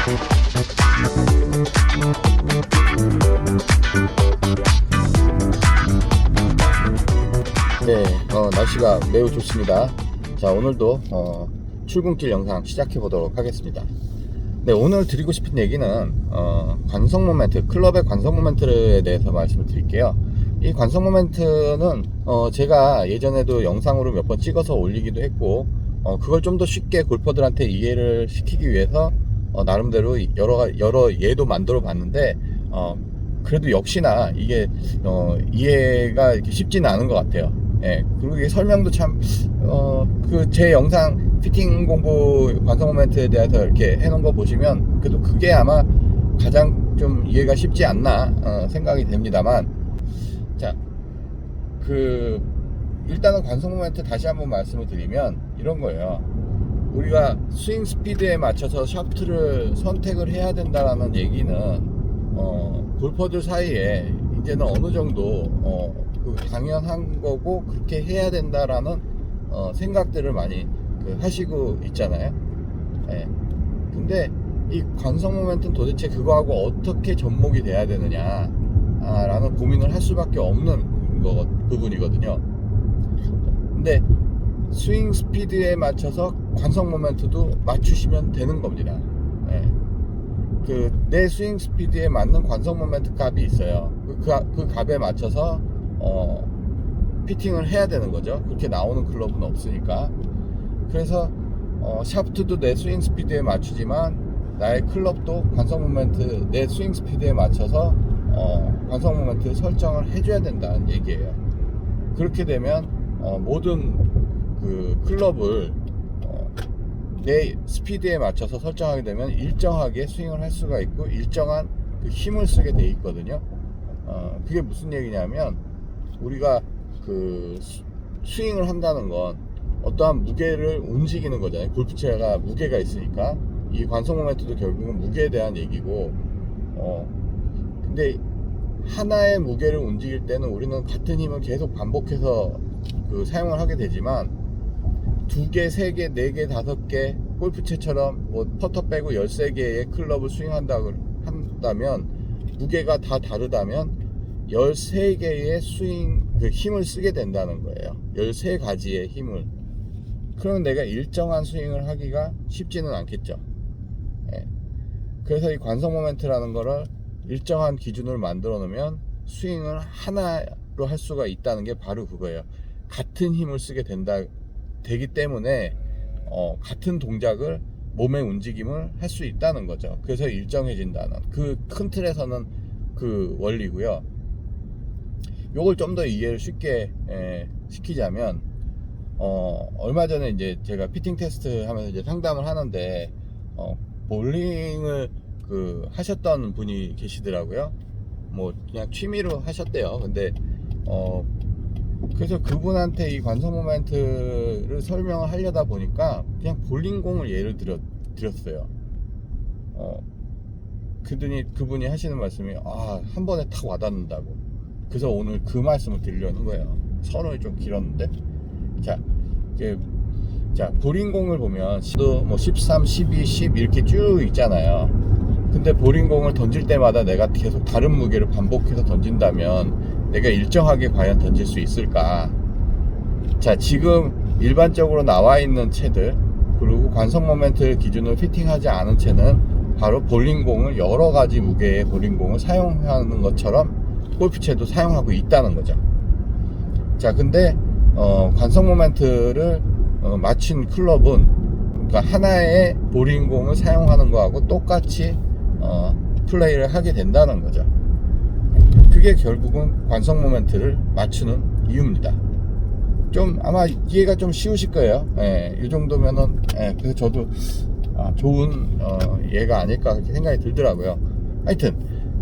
네, 날씨가 매우 좋습니다. 자, 오늘도 출근길 영상 시작해 보도록 하겠습니다. 네, 오늘 드리고 싶은 얘기는 관성 모멘트, 클럽의 관성 모멘트에 대해서 말씀을 드릴게요. 이 관성 모멘트는 제가 예전에도 영상으로 몇 번 찍어서 올리기도 했고, 그걸 좀 더 쉽게 골퍼들한테 이해를 시키기 위해서 나름대로 여러 예도 만들어 봤는데, 그래도 역시나 이게 이해가 이렇게 쉽지는 않은 것 같아요. 예, 그리고 이게 설명도 참 그 제 영상 피팅 공부 관성 모멘트에 대해서 이렇게 해놓은 거 보시면 그래도 그게 아마 가장 좀 이해가 쉽지 않나 생각이 됩니다만, 자, 일단은 관성 모멘트 다시 한번 말씀을 드리면 이런 거예요. 우리가 스윙 스피드에 맞춰서 샤프트를 선택을 해야 된다라는 얘기는 골퍼들 사이에 이제는 어느 정도 당연한 거고 그렇게 해야 된다라는 생각들을 많이 하시고 있잖아요. 예. 근데 이 관성 모멘트는 도대체 그거하고 어떻게 접목이 돼야 되느냐 라는 고민을 할 수밖에 없는 부분이거든요. 근데 스윙 스피드에 맞춰서 관성 모멘트도 맞추시면 되는 겁니다. 예. 내 스윙 스피드에 맞는 관성 모멘트 값이 있어요. 그 값에 맞춰서 피팅을 해야 되는 거죠. 그렇게 나오는 클럽은 없으니까. 그래서 샤프트도 내 스윙 스피드에 맞추지만 나의 클럽도 관성 모멘트 내 스윙 스피드에 맞춰서 관성 모멘트 설정을 해줘야 된다는 얘기예요. 그렇게 되면 모든 클럽을 내 스피드에 맞춰서 설정하게 되면 일정하게 스윙을 할 수가 있고 일정한 힘을 쓰게 돼 있거든요. 그게 무슨 얘기냐면 우리가 스윙을 한다는 건 어떠한 무게를 움직이는 거잖아요. 골프채가 무게가 있으니까 이 관성 모멘트도 결국은 무게에 대한 얘기고, 근데 하나의 무게를 움직일 때는 우리는 같은 힘을 계속 반복해서 사용을 하게 되지만 2개, 3개, 4개, 5개 골프채처럼 뭐 퍼터 빼고 13개의 클럽을 스윙한다면 무게가 다 다르다면 13개의 스윙 힘을 쓰게 된다는 거예요. 13가지의 힘을. 그러면 내가 일정한 스윙을 하기가 쉽지는 않겠죠. 예. 그래서 이 관성 모멘트라는 거를 일정한 기준을 만들어 놓으면 스윙을 하나로 할 수가 있다는 게 바로 그거예요. 같은 힘을 쓰게 되기 때문에 같은 동작을 몸의 움직임을 할 수 있다는 거죠. 그래서 일정해진다는 큰 틀에서는 그 원리고요. 요걸 좀 더 이해를 쉽게 시키자면 얼마 전에 이제 제가 피팅 테스트 하면서 이제 상담을 하는데 볼링을 하셨던 분이 계시더라고요. 뭐 그냥 취미로 하셨대요. 근데 그래서 그분한테 이 관성 모멘트를 설명을 하려다 보니까 그냥 볼링공을 예를 드렸어요. 그분이 하시는 말씀이 한 번에 탁 와닿는다고. 그래서 오늘 그 말씀을 드리려는 거예요. 선언이 좀 길었는데, 자, 볼링공을 보면 뭐 13, 12, 10 이렇게 쭉 있잖아요. 근데 볼링공을 던질 때마다 내가 계속 다른 무게를 반복해서 던진다면 내가 일정하게 과연 던질 수 있을까? 자, 지금 일반적으로 나와 있는 채들, 그리고 관성 모멘트를 기준으로 피팅하지 않은 채는 바로 볼링공을 여러 가지 무게의 볼링공을 사용하는 것처럼 골프채도 사용하고 있다는 거죠. 자, 근데 관성 모멘트를 맞춘 클럽은 그러니까 하나의 볼링공을 사용하는 거하고 똑같이 플레이를 하게 된다는 거죠. 그게 결국은 관성 모멘트를 맞추는 이유입니다. 좀 아마 이해가 좀 쉬우실 거예요. 이 정도면은 그래서 저도 좋은 예가 아닐까 그렇게 생각이 들더라고요. 하여튼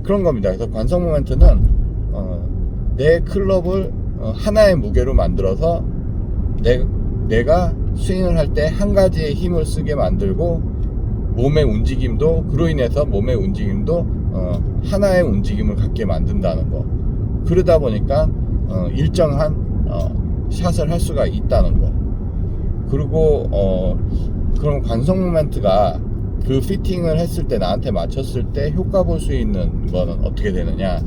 그런 겁니다. 그래서 관성 모멘트는 내 클럽을 하나의 무게로 만들어서 내가 스윙을 할 때 한 가지의 힘을 쓰게 만들고 몸의 움직임도 그로 인해서 몸의 움직임도 하나의 움직임을 갖게 만든다는 거. 그러다 보니까 일정한 샷을 할 수가 있다는 거. 그리고 그럼 관성 모멘트가 그 피팅을 했을 때, 나한테 맞췄을 때 효과 볼 수 있는 거는 어떻게 되느냐.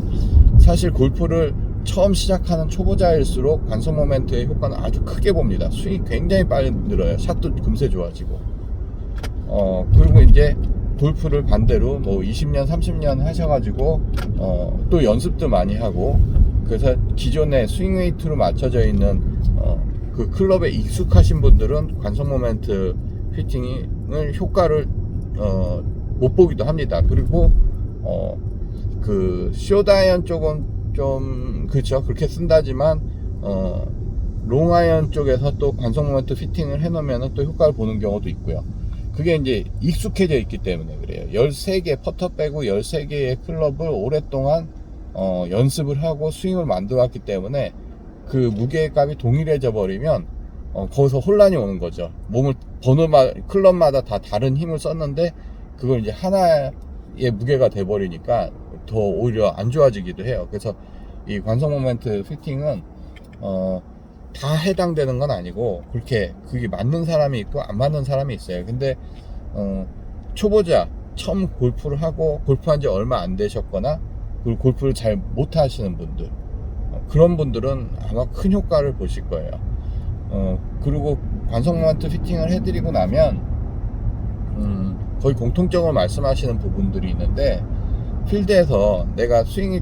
사실 골프를 처음 시작하는 초보자일수록 관성 모멘트의 효과는 아주 크게 봅니다. 스윙이 굉장히 빨리 늘어요. 샷도 금세 좋아지고. 그리고 이제 골프를 반대로 뭐 20년 30년 하셔가지고 또 연습도 많이 하고, 그래서 기존에 스윙 웨이트로 맞춰져 있는 그 클럽에 익숙하신 분들은 관성 모멘트 피팅을 효과를 못 보기도 합니다. 그리고 그 쇼다이언 쪽은 좀 그렇죠, 그렇게 쓴다지만 롱아이언 쪽에서 또 관성 모멘트 피팅을 해놓으면 또 효과를 보는 경우도 있고요. 그게 이제 익숙해져 있기 때문에 그래요. 13개 퍼터 빼고 13개의 클럽을 오랫동안 연습을 하고 스윙을 만들어 왔기 때문에 그 무게값이 동일해져 버리면 거기서 혼란이 오는 거죠. 몸을 클럽마다 다 다른 힘을 썼는데 그걸 이제 하나의 무게가 돼 버리니까 더 오히려 안 좋아지기도 해요. 그래서 이 관성 모멘트 피팅은 다 해당되는 건 아니고, 그렇게 그게 맞는 사람이 있고 안 맞는 사람이 있어요. 근데 초보자 처음 골프를 하고 골프한 지 얼마 안 되셨거나 그리고 골프를 잘 못 하시는 분들, 그런 분들은 아마 큰 효과를 보실 거예요. 그리고 관성 모멘트 피팅을 해드리고 나면 거의 공통적으로 말씀하시는 부분들이 있는데, 필드에서 내가 스윙이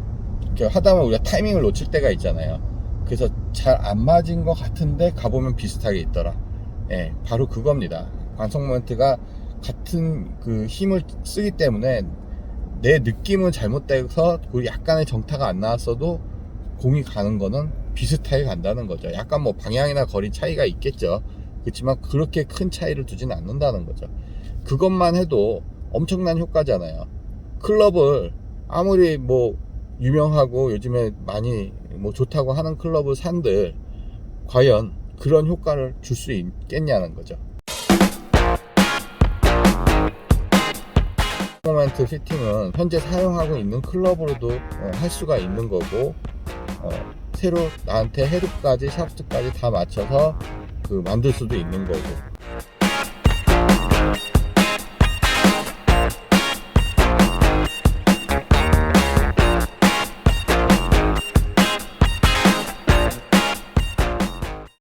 하다 보면 우리가 타이밍을 놓칠 때가 있잖아요. 그래서 잘 안 맞은 것 같은데 가보면 비슷하게 있더라. 예, 바로 그겁니다. 관성 모멘트가 같은 그 힘을 쓰기 때문에 내 느낌은 잘못돼서 약간의 정타가 안 나왔어도 공이 가는 거는 비슷하게 간다는 거죠. 약간 뭐 방향이나 거리 차이가 있겠죠. 그렇지만 그렇게 큰 차이를 두지는 않는다는 거죠. 그것만 해도 엄청난 효과잖아요. 클럽을 아무리 뭐 유명하고 요즘에 많이 뭐 좋다고 하는 클럽을 산들 과연 그런 효과를 줄 수 있겠냐는 거죠. 모멘트 피팅은 현재 사용하고 있는 클럽으로도 할 수가 있는 거고, 새로 나한테 헤드까지 샤프트까지 다 맞춰서 만들 수도 있는 거고,